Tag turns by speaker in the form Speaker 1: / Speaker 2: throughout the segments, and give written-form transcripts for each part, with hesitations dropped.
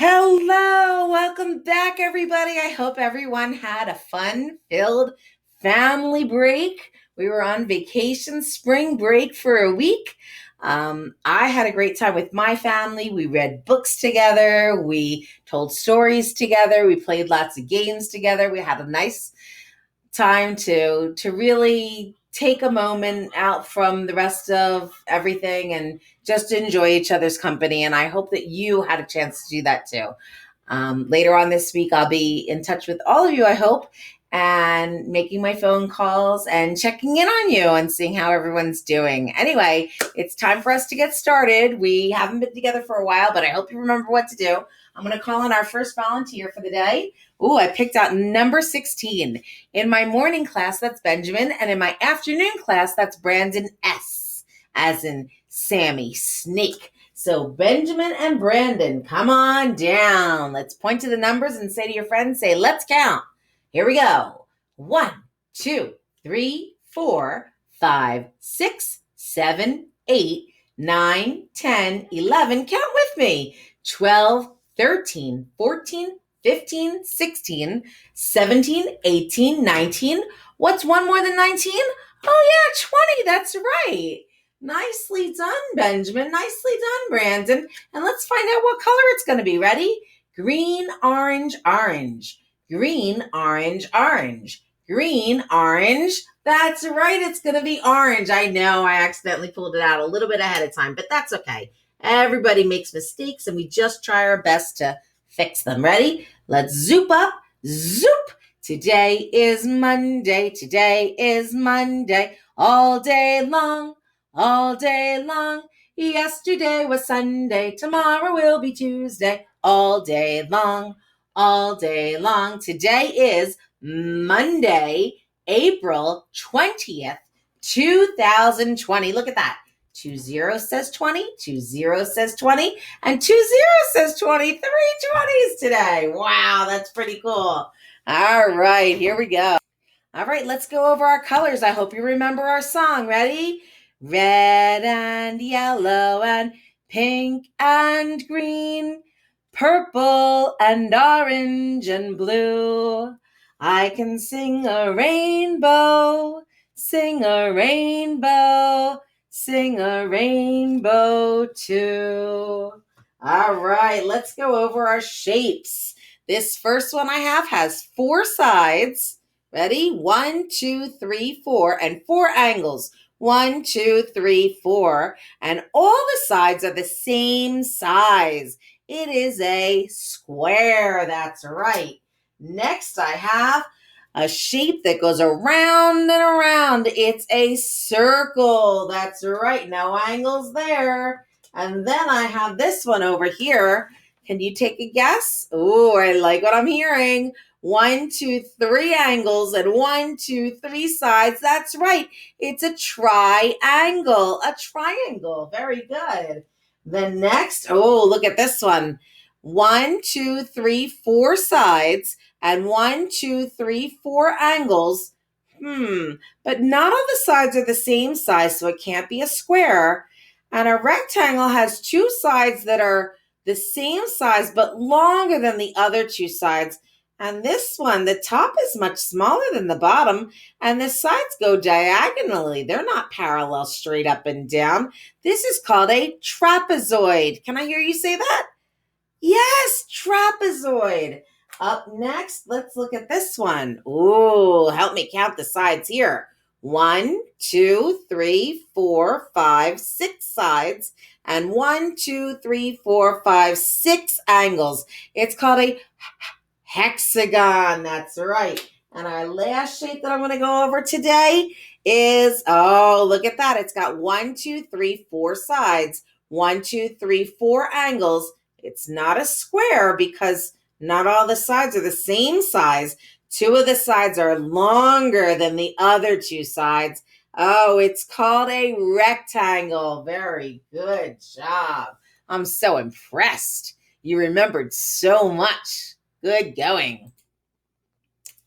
Speaker 1: Hello, welcome back, everybody. I hope everyone had a fun-filled family break. We were on vacation, spring break for a week. I had a great time with my family. We read books together. We told stories together. We played lots of games together. We had a nice time to really take a moment out from the rest of everything and just enjoy each other's company. And I hope that you had a chance to do that too. Later on this week, I'll be in touch with all of you, I hope, and making my phone calls and checking in on you and seeing how everyone's doing. Anyway, it's time for us to get started. We haven't been together for a while, but I hope you remember what to do. I'm going to call on our first volunteer for the day. Ooh, I picked out number 16. In my morning class, that's Benjamin, and in my afternoon class, that's Brandon S., as in Sammy Snake. So Benjamin and Brandon, come on down. Let's point to the numbers and say to your friends, say, let's count. Here we go. 1, 2, 3, 4, 5, 6, 7, 8, 9, 10, 11. Count with me. 12, 13, 14, 15, 16, 17, 18, 19. What's one more than 19? Oh, yeah, 20. That's right. Nicely done, Benjamin. Nicely done, Brandon. And let's find out what color it's going to be. Ready? Green, orange, orange. Green, orange, orange. Green, orange. That's right. It's going to be orange. I know I accidentally pulled it out a little bit ahead of time, but that's okay. Everybody makes mistakes, and we just try our best to fix them. Ready? Let's zoop up. Zoop. Today is Monday. Today is Monday. All day long. All day long. Yesterday was Sunday. Tomorrow will be Tuesday. All day long. All day long. Today is Monday, April 20th, 2020. Look at that. 20 says 20, 20 says 20, and 20 says 20. 3 20s today. Wow, that's pretty cool. All right, here we go. All right, let's go over our colors. I hope you remember our song. Ready? Red and yellow and pink and green, purple and orange and blue. I can sing a rainbow, sing a rainbow, sing a rainbow too. All right, let's go over our shapes. This first one I have has 4 sides. Ready? 1, 2, 3, 4, and 4 angles. 1, 2, 3, 4. And all the sides are the same size. It is a square. That's right. Next, I have a shape that goes around and around. It's a circle. That's right. No angles there. And then I have this one over here. Can you take a guess? Oh, I like what I'm hearing. 1, 2, 3 angles and 1, 2, 3 sides. That's right. It's a triangle. A triangle. Very good. Then next, oh, look at this one. 1, 2, 3, 4 sides and 1, 2, 3, 4 angles. But not all the sides are the same size, so it can't be a square. And a rectangle has 2 sides that are the same size but longer than the other 2 sides. And this one, the top is much smaller than the bottom, and the sides go diagonally. They're not parallel straight up and down. This is called a trapezoid. Can I hear you say that? Yes, trapezoid. Up next, let's look at this one. Ooh, help me count the sides here. 1, 2, 3, 4, 5, 6 sides, and 1, 2, 3, 4, 5, 6 angles. It's called a hexagon. That's right. And our last shape that I'm going to go over today is, oh, look at that. It's got 1, 2, 3, 4 sides, 1, 2, 3, 4 angles. It's not a square because not all the sides are the same size. 2 of the sides are longer than the other 2 sides. Oh, it's called a rectangle. Very good job. I'm so impressed. You remembered so much. Good going.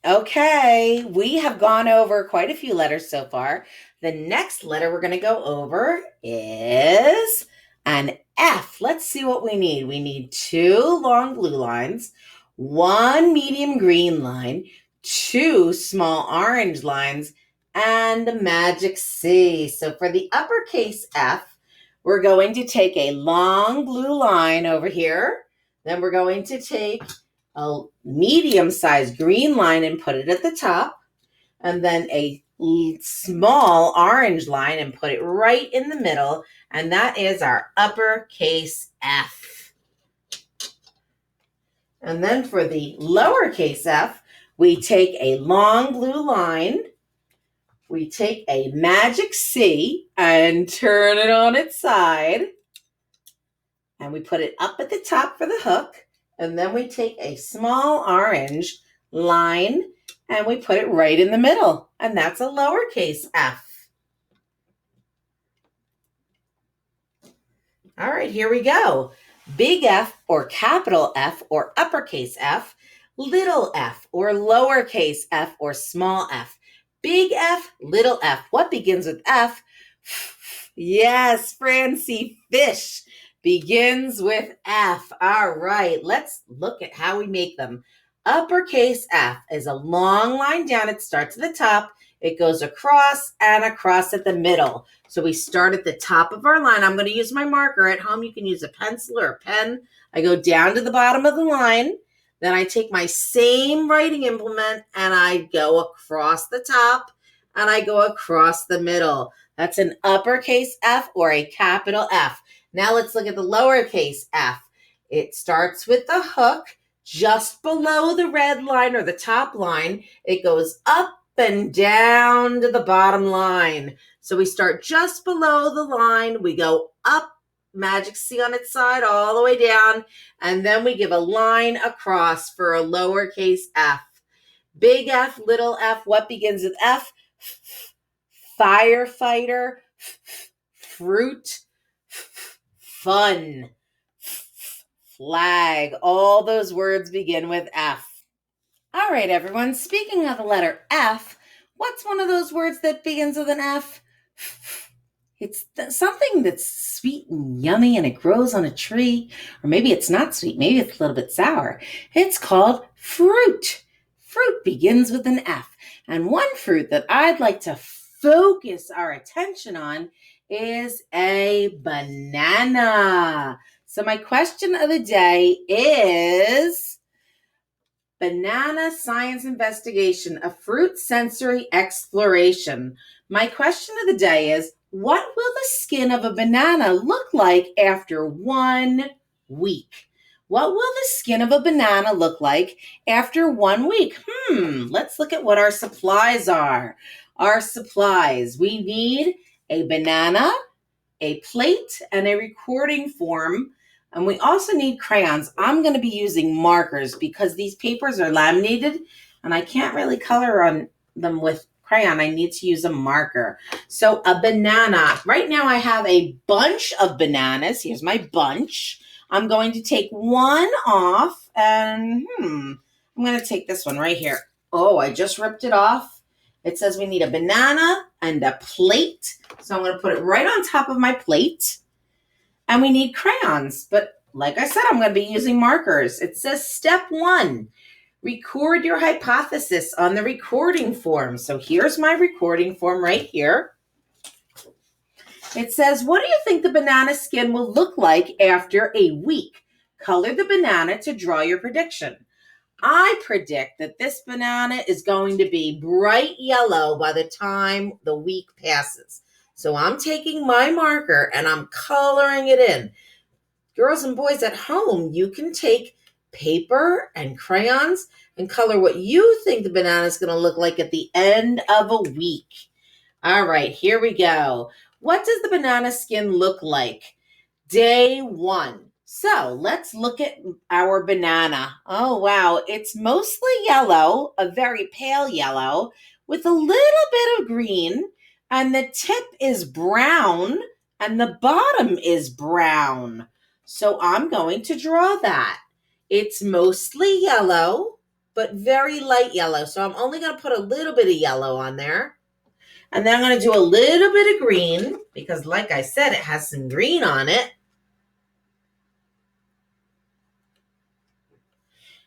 Speaker 1: Okay, we have gone over quite a few letters so far. The next letter we're going to go over is an F, let's see what we need. We need 2 long blue lines, 1 medium green line, 2 small orange lines, and a magic C. So for the uppercase F, we're going to take a long blue line over here. Then we're going to take a medium-sized green line and put it at the top. And then a small orange line and put it right in the middle. And that is our uppercase F. And then for the lowercase f, we take a long blue line, we take a magic C and turn it on its side. And we put it up at the top for the hook. And then we take a small orange line and we put it right in the middle. And that's a lowercase f. All right, here we go. Big F or capital F or uppercase F, little f or lowercase f or small f. Big F, little f. What begins with F? Yes, Francie, fish begins with F. All right, let's look at how we make them. Uppercase F is a long line down. It starts at the top. It goes across and across at the middle. So we start at the top of our line. I'm going to use my marker. At home, you can use a pencil or a pen. I go down to the bottom of the line. Then I take my same writing implement and I go across the top and I go across the middle. That's an uppercase F or a capital F. Now let's look at the lowercase f. It starts with the hook just below the red line or the top line. It goes up and down to the bottom line. So we start just below the line. We go up, magic C on its side, all the way down. And then we give a line across for a lowercase f. Big F, little f. What begins with F? Firefighter, fruit, fun, flag. All those words begin with F. All right, everyone. Speaking of the letter F, what's one of those words that begins with an F? It's something that's sweet and yummy and it grows on a tree. Or maybe it's not sweet. Maybe it's a little bit sour. It's called fruit. Fruit begins with an F. And one fruit that I'd like to focus our attention on is a banana. So my question of the day is banana science investigation, a fruit sensory exploration. My question of the day is, what will the skin of a banana look like after 1 week? What will the skin of a banana look like after 1 week? Let's look at what our supplies are. Our supplies, we need a banana, a plate, and a recording form. And we also need crayons. I'm going to be using markers because these papers are laminated and I can't really color on them with crayon. I need to use a marker. So a banana. Right now I have a bunch of bananas. Here's my bunch. I'm going to take one off and I'm going to take this one right here. Oh, I just ripped it off. It says we need a banana and a plate. So I'm going to put it right on top of my plate. And we need crayons. But like I said, I'm going to be using markers. It says step 1, record your hypothesis on the recording form. So here's my recording form right here. It says, what do you think the banana skin will look like after a week? Color the banana to draw your prediction. I predict that this banana is going to be bright yellow by the time the week passes. So I'm taking my marker and I'm coloring it in. Girls and boys at home, you can take paper and crayons and color what you think the banana is going to look like at the end of a week. All right, here we go. What does the banana skin look like? Day 1. So let's look at our banana. Oh, wow. It's mostly yellow, a very pale yellow, with a little bit of green, and the tip is brown, and the bottom is brown. So I'm going to draw that. It's mostly yellow, but very light yellow. So I'm only going to put a little bit of yellow on there. And then I'm going to do a little bit of green, because like I said, it has some green on it.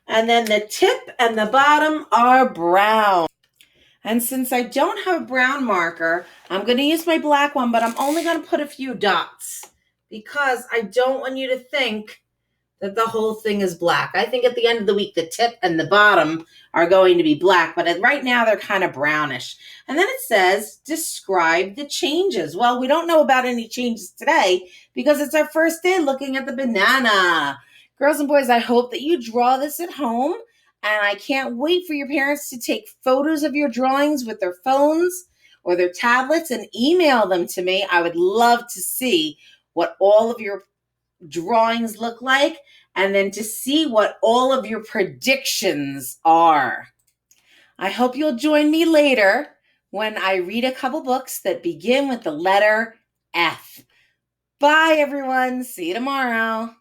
Speaker 1: And then the tip and the bottom are brown. And since I don't have a brown marker, I'm going to use my black one, but I'm only going to put a few dots because I don't want you to think that the whole thing is black. I think at the end of the week, the tip and the bottom are going to be black, but right now they're kind of brownish. And then it says, describe the changes. Well, we don't know about any changes today because it's our first day looking at the banana. Girls and boys, I hope that you draw this at home, and I can't wait for your parents to take photos of your drawings with their phones or their tablets and email them to me. I would love to see what all of your drawings look like, and then to see what all of your predictions are. I hope you'll join me later when I read a couple books that begin with the letter F. Bye, everyone. See you tomorrow.